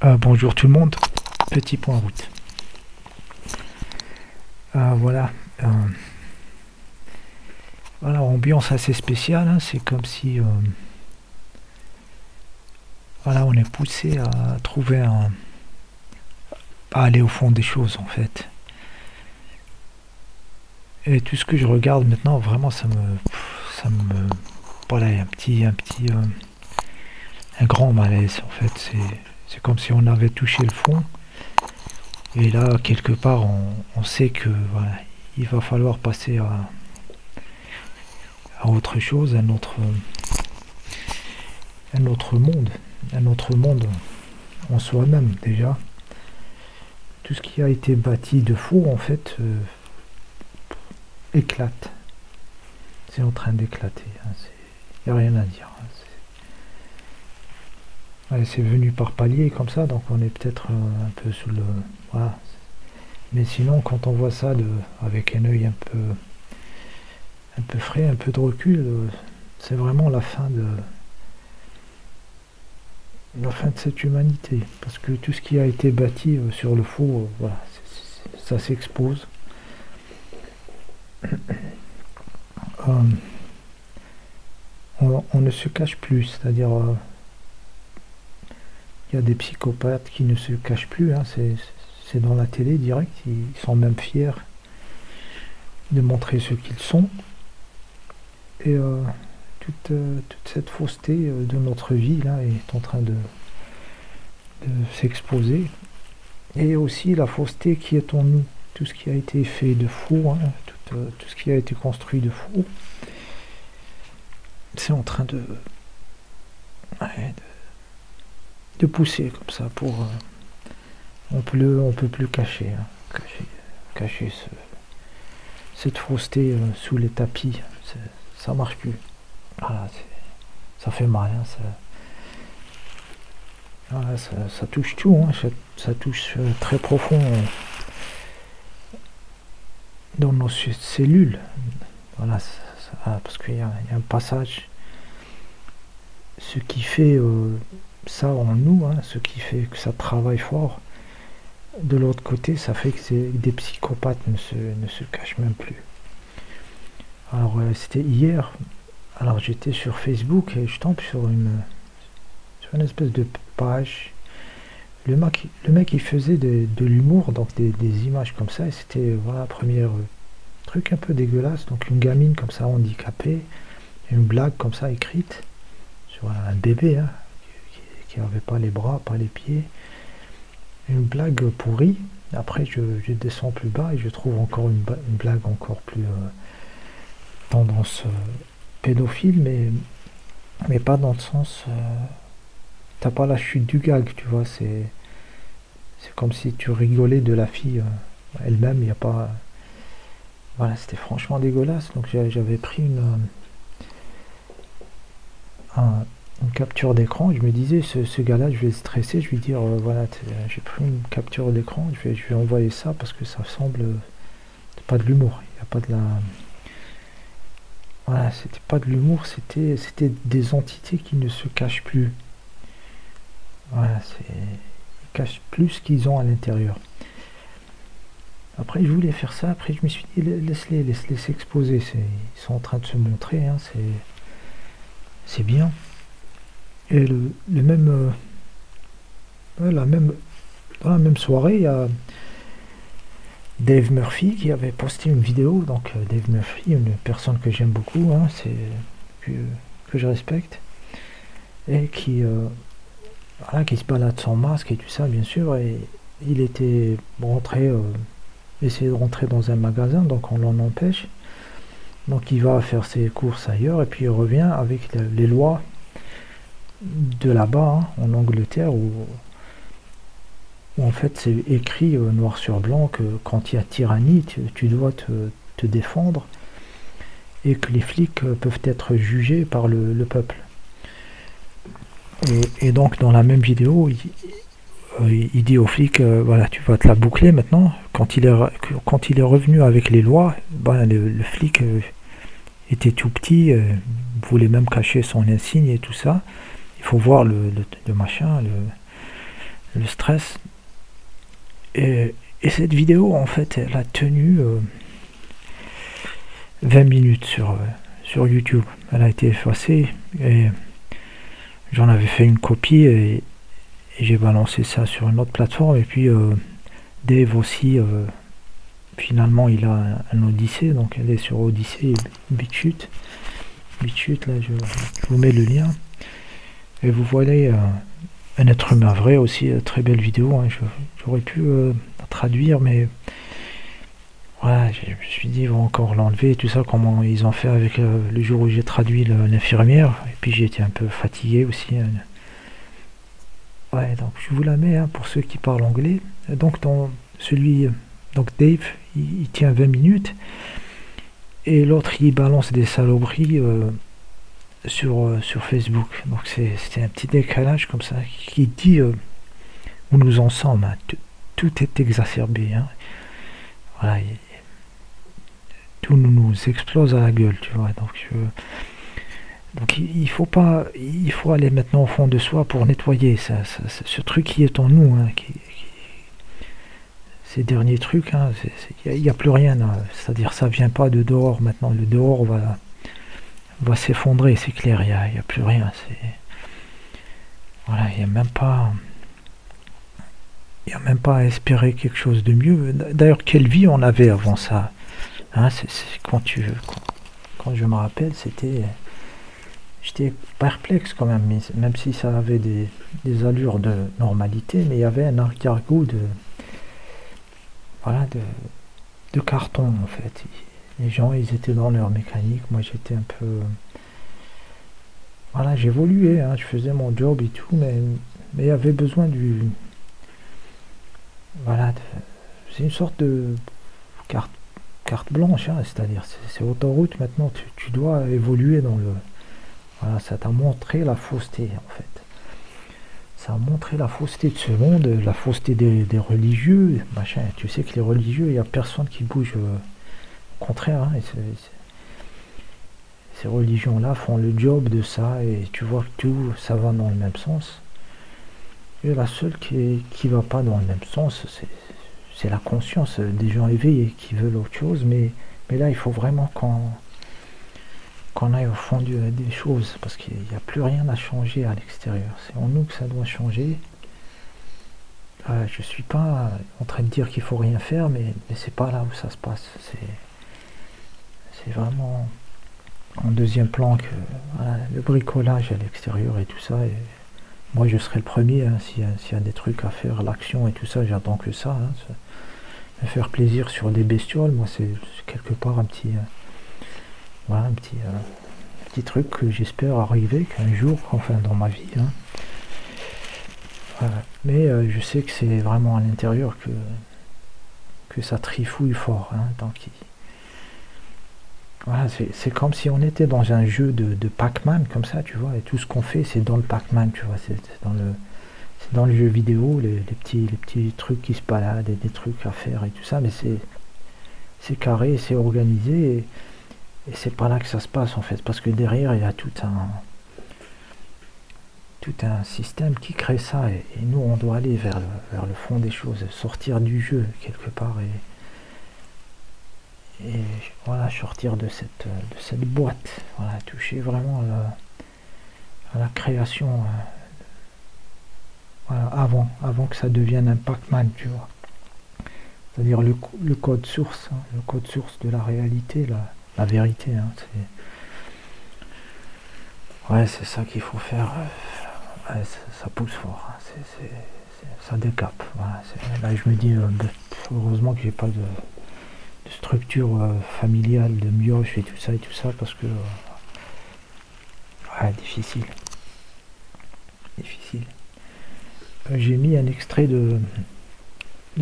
Bonjour tout le monde, petit point route. Voilà, voilà, ambiance assez spéciale, hein. C'est comme si voilà, on est poussé à trouver à aller au fond des choses en fait. Et tout ce que je regarde maintenant, vraiment, voilà, il y a un grand malaise en fait. C'est comme si on avait touché le fond. Et là, quelque part, on sait que voilà, il va falloir passer à autre chose, un autre monde en soi-même déjà. Tout ce qui a été bâti de faux, en fait, éclate. C'est en train d'éclater. Il n'y a rien à dire. Ouais, c'est venu par palier comme ça, donc on est peut-être un peu sous le... Voilà. Mais sinon, quand on voit ça avec un œil un peu frais, un peu de recul, c'est vraiment la fin de cette humanité. Parce que tout ce qui a été bâti sur le faux, voilà, ça s'expose. On ne se cache plus, c'est-à-dire il y a des psychopathes qui ne se cachent plus, hein, c'est dans la télé direct, ils sont même fiers de montrer ce qu'ils sont. Et toute cette fausseté de notre vie là est en train de s'exposer. Et aussi la fausseté qui est en nous, tout ce qui a été fait de faux, hein, tout ce qui a été construit de faux, c'est en train de pousser comme ça pour on peut plus cacher, hein, cacher cette fausseté sous les tapis. Ça marche plus. Voilà, ça fait mal, hein, voilà, ça touche tout, hein, ça touche très profond dans nos cellules. Voilà, parce qu'il y a un passage, ce qui fait ça en nous, hein, ce qui fait que ça travaille fort. De l'autre côté, ça fait que des psychopathes ne se cachent même plus. Alors c'était hier, alors j'étais sur Facebook et je tombe sur une espèce de page. Le mec il faisait de l'humour, donc des images comme ça, et c'était voilà, premier truc un peu dégueulasse, donc une gamine comme ça handicapée, une blague comme ça écrite sur un bébé, hein, qui n'avait pas les bras, pas les pieds, une blague pourrie. Après je descends plus bas et je trouve encore une blague encore plus tendance pédophile, mais pas dans le sens t'as pas la chute du gag, tu vois, c'est comme si tu rigolais de la fille elle-même, il n'y a pas... Voilà, c'était franchement dégueulasse, donc j'avais pris une capture d'écran, je me disais, ce gars-là, je vais le stresser, je vais dire, voilà, j'ai pris une capture d'écran, je vais envoyer ça, parce que ça semble... c'est pas de l'humour, il n'y a pas de la... Voilà, c'était pas de l'humour, c'était des entités qui ne se cachent plus. Voilà, ils cachent plus ce qu'ils ont à l'intérieur. Après, je voulais faire ça, après je me suis dit, laisse-les s'exposer, ils sont en train de se montrer, hein, c'est bien. Et dans la même soirée, il y a Dave Murphy qui avait posté une vidéo. Donc Dave Murphy, une personne que j'aime beaucoup, hein, que je respecte, et voilà, qui se balade sans masque et tout ça, bien sûr. Et il était essayer de rentrer dans un magasin, donc on l'en empêche. Donc il va faire ses courses ailleurs et puis il revient avec les lois de là-bas, hein, en Angleterre, où en fait c'est écrit noir sur blanc que quand il y a tyrannie, tu dois te défendre, et que les flics peuvent être jugés par le peuple. Et donc dans la même vidéo, il dit aux flics, voilà, tu vas te la boucler maintenant. Quand il est revenu avec les lois, ben, le flic était tout petit, voulait même cacher son insigne et tout ça. Il faut voir le machin, le stress. Et cette vidéo, en fait, elle a tenu 20 minutes sur YouTube. Elle a été effacée et j'en avais fait une copie et j'ai balancé ça sur une autre plateforme. Et puis Dave aussi, finalement, il a un Odyssey, donc elle est sur Odyssey et BitChute. BitChute, là, je vous mets le lien. Et vous voyez un être humain vrai aussi, très belle vidéo. Hein. J'aurais pu la traduire, mais voilà, je me suis dit, ils vont encore l'enlever et tout ça, comment ils ont fait avec le jour où j'ai traduit l'infirmière. Et puis j'ai été un peu fatigué aussi. Hein. Ouais, donc je vous la mets hein, pour ceux qui parlent anglais. Donc dans celui, donc Dave, il tient 20 minutes. Et l'autre, il balance des saloperies sur Facebook. Donc c'est un petit décalage comme ça qui dit où nous en sommes. Hein. Tout est exacerbé. Hein. Voilà, tout nous explose à la gueule, tu vois. Donc il faut pas, il faut aller maintenant au fond de soi pour nettoyer ce truc qui est en nous. Hein, ces derniers trucs, hein, il n'y a plus rien. C'est-à-dire ça vient pas de dehors maintenant. Le dehors va s'effondrer, c'est clair. Il n'y a plus rien. Voilà, il n'y a même pas. Il n'y a même pas à espérer quelque chose de mieux. D'ailleurs, quelle vie on avait avant ça hein, quand je me rappelle, j'étais perplexe quand même, même si ça avait des allures de normalité, mais il y avait un arrière-goût de carton en fait. Les gens, ils étaient dans leur mécanique, moi j'étais un peu... Voilà, j'évoluais, hein, je faisais mon job et tout, mais il y avait besoin du... Voilà, c'est une sorte de carte blanche, hein, c'est-à-dire c'est autoroute maintenant, tu dois évoluer dans le... Voilà, ça t'a montré la fausseté en fait. Ça a montré la fausseté de ce monde, la fausseté des religieux, machin. Tu sais que les religieux, il n'y a personne qui bouge. Au contraire, hein, ces religions-là font le job de ça et tu vois que tout, ça va dans le même sens. Et la seule qui va pas dans le même sens, c'est la conscience des gens éveillés qui veulent autre chose. Mais là, il faut vraiment qu'on aille au fond des choses, parce qu'il n'y a plus rien à changer à l'extérieur. C'est en nous que ça doit changer. Je suis pas en train de dire qu'il faut rien faire, mais c'est pas là où ça se passe. C'est vraiment en deuxième plan que voilà, le bricolage à l'extérieur et tout ça. Et moi, je serai le premier hein, s'il y a des trucs à faire, l'action et tout ça. J'attends que ça. Hein, me faire plaisir sur des bestioles, moi, c'est quelque part un petit... Voilà, un petit truc que j'espère arriver qu'un jour, enfin dans ma vie. Hein. Voilà. Mais je sais que c'est vraiment à l'intérieur que ça trifouille fort. Hein, voilà, c'est comme si on était dans un jeu de Pac-Man comme ça, tu vois, et tout ce qu'on fait, c'est dans le Pac-Man, tu vois, c'est dans le jeu vidéo, les petits trucs qui se baladent et des trucs à faire et tout ça, mais c'est carré, c'est organisé. Et c'est pas là que ça se passe en fait, parce que derrière il y a tout un système qui crée ça, et nous on doit aller vers le fond des choses, sortir du jeu quelque part, et voilà, sortir de cette boîte, voilà, toucher vraiment à la création, voilà, avant que ça devienne un Pac-Man, tu vois. C'est-à-dire le code source, hein, le code source de la réalité, la vérité, hein, ouais, c'est ça qu'il faut faire. Ouais, ça pousse fort, hein, ça décape. Voilà, là, je me dis, heureusement que j'ai pas de structure familiale, de mioche et tout ça, parce que ouais, difficile. J'ai mis un extrait de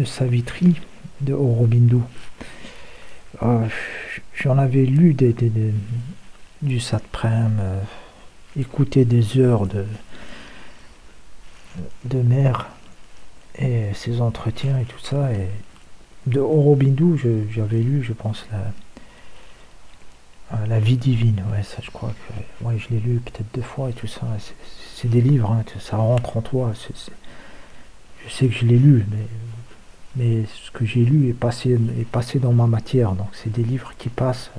Savitri de Aurobindo. J'en avais lu du Satprem, écouté des heures de mère et ses entretiens et tout ça, et de Aurobindo j'avais lu, je pense, la vie divine, ouais, ça je crois que ouais, je l'ai lu peut-être 2 fois et tout ça. C'est des livres, hein, ça rentre en toi, je sais que je l'ai lu, mais ce que j'ai lu est passé dans ma matière. Donc c'est des livres qui passent,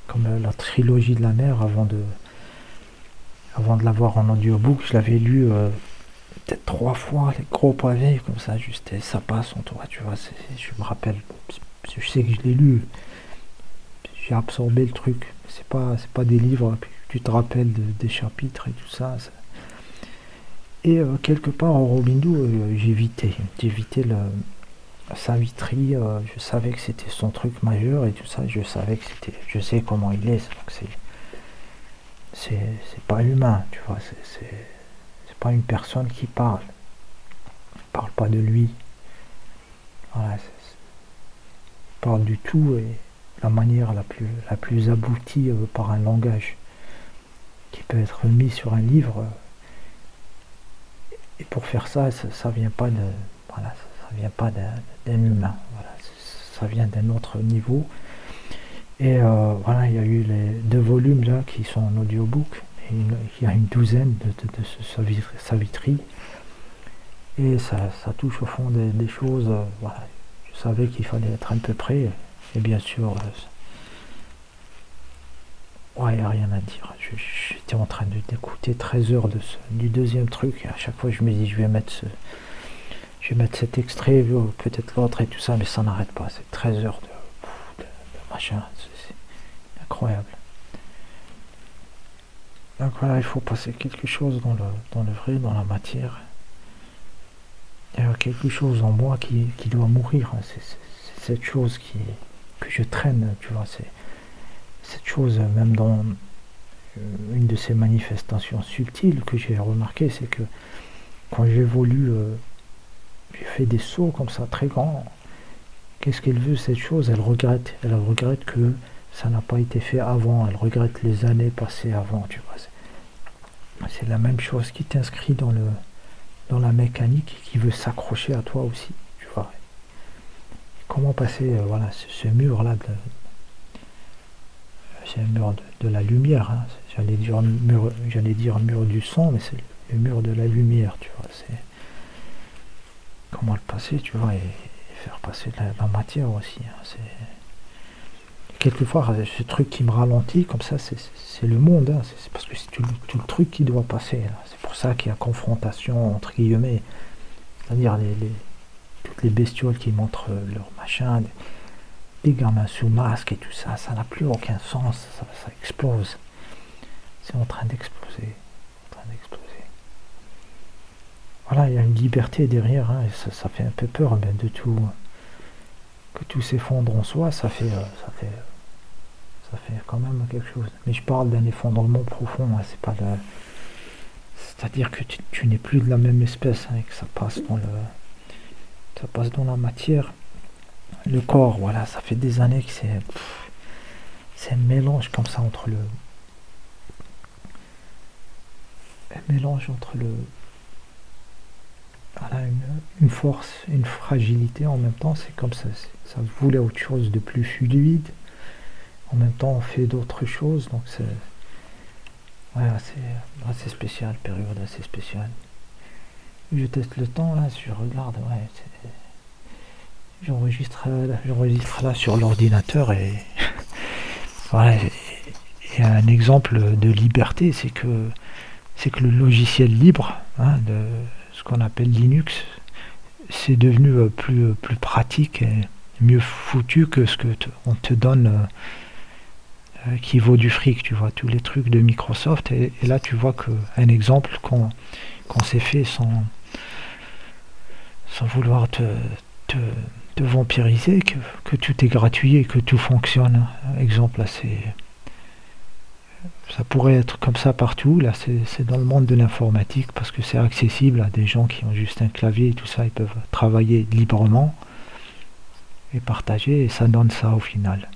comme la trilogie de la mer, avant de l'avoir en audiobook, je l'avais lu peut-être 3 fois, les gros pavés, comme ça, juste, et ça passe en toi, tu vois. Je me rappelle, je sais que je l'ai lu, j'ai absorbé le truc. C'est pas des livres, puis tu te rappelles des chapitres et tout ça. Et quelque part, en Aurobindo, j'évitais Savitri, je savais que c'était son truc majeur et tout ça, je sais comment il est, donc c'est pas humain, tu vois, c'est pas une personne qui parle, il parle pas de lui, voilà, il parle du tout et la manière la plus aboutie par un langage qui peut être mis sur un livre, et pour faire ça, ça vient pas de, voilà, ça vient pas d'un humain, voilà, ça vient d'un autre niveau. Et voilà, il y a eu les 2 volumes là qui sont en audiobook. Et il y a une douzaine de ce Savitri. Et ça touche au fond des choses. Voilà. Je savais qu'il fallait être un peu près. Et bien sûr, ouais, il n'y a rien à dire. J'étais en train d'écouter 13 heures du deuxième truc. Et à chaque fois, je me dis, je vais mettre cet extrait, peut-être l'autre et tout ça, mais ça n'arrête pas. C'est 13 heures de machin. C'est incroyable. Donc voilà, il faut passer quelque chose dans le vrai, dans la matière. Il y a quelque chose en moi qui doit mourir. C'est cette chose que je traîne, tu vois. C'est cette chose, même dans une de ces manifestations subtiles que j'ai remarqué, c'est que quand j'évolue, j'ai fait des sauts comme ça, très grands. Qu'est-ce qu'elle veut, cette chose? Elle regrette que ça n'a pas été fait avant, elle regrette les années passées avant, tu vois. C'est la même chose qui t'inscrit dans la mécanique, qui veut s'accrocher à toi aussi, tu vois. Comment passer, voilà, ce mur-là, c'est un mur de la lumière, hein. J'allais dire mur du son, mais c'est le mur de la lumière, tu vois. C'est comment le passer, tu vois, et faire passer la matière aussi, hein. C'est quelquefois ce truc qui me ralentit comme ça, c'est le monde, hein. C'est parce que c'est tout le truc qui doit passer, hein. C'est pour ça qu'il y a confrontation entre guillemets, c'est-à-dire toutes les bestioles qui montrent leur machin, les gamins sous masque et tout ça, ça n'a plus aucun sens, ça explose, c'est en train d'exploser, voilà, il y a une liberté derrière, hein, et ça fait un peu peur, mais que tout s'effondre en soi, ça fait quand même quelque chose. Mais je parle d'un effondrement profond, hein, c'est pas c'est-à-dire que tu n'es plus de la même espèce, hein, et que ça passe dans la matière. Le corps, voilà, ça fait des années que c'est un mélange comme ça entre voilà, une force, une fragilité en même temps. C'est comme ça voulait autre chose de plus fluide. En même temps, on fait d'autres choses, donc c'est assez spécial, période assez spéciale. Je teste le temps là, je regarde, ouais, j'enregistre là sur l'ordinateur et voilà. Et un exemple de liberté, c'est que le logiciel libre, hein, de ce qu'on appelle Linux, c'est devenu plus pratique et mieux foutu que ce que on te donne, qui vaut du fric, tu vois, tous les trucs de Microsoft. Et là, tu vois un exemple qu'on s'est fait sans vouloir te vampiriser, que tout est gratuit et que tout fonctionne. Exemple, là, ça pourrait être comme ça partout. Là, c'est dans le monde de l'informatique parce que c'est accessible à des gens qui ont juste un clavier et tout ça. Ils peuvent travailler librement et partager, et ça donne ça au final.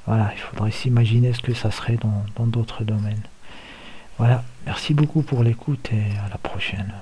Voilà, il faudrait s'imaginer ce que ça serait dans d'autres domaines. Voilà, merci beaucoup pour l'écoute et à la prochaine.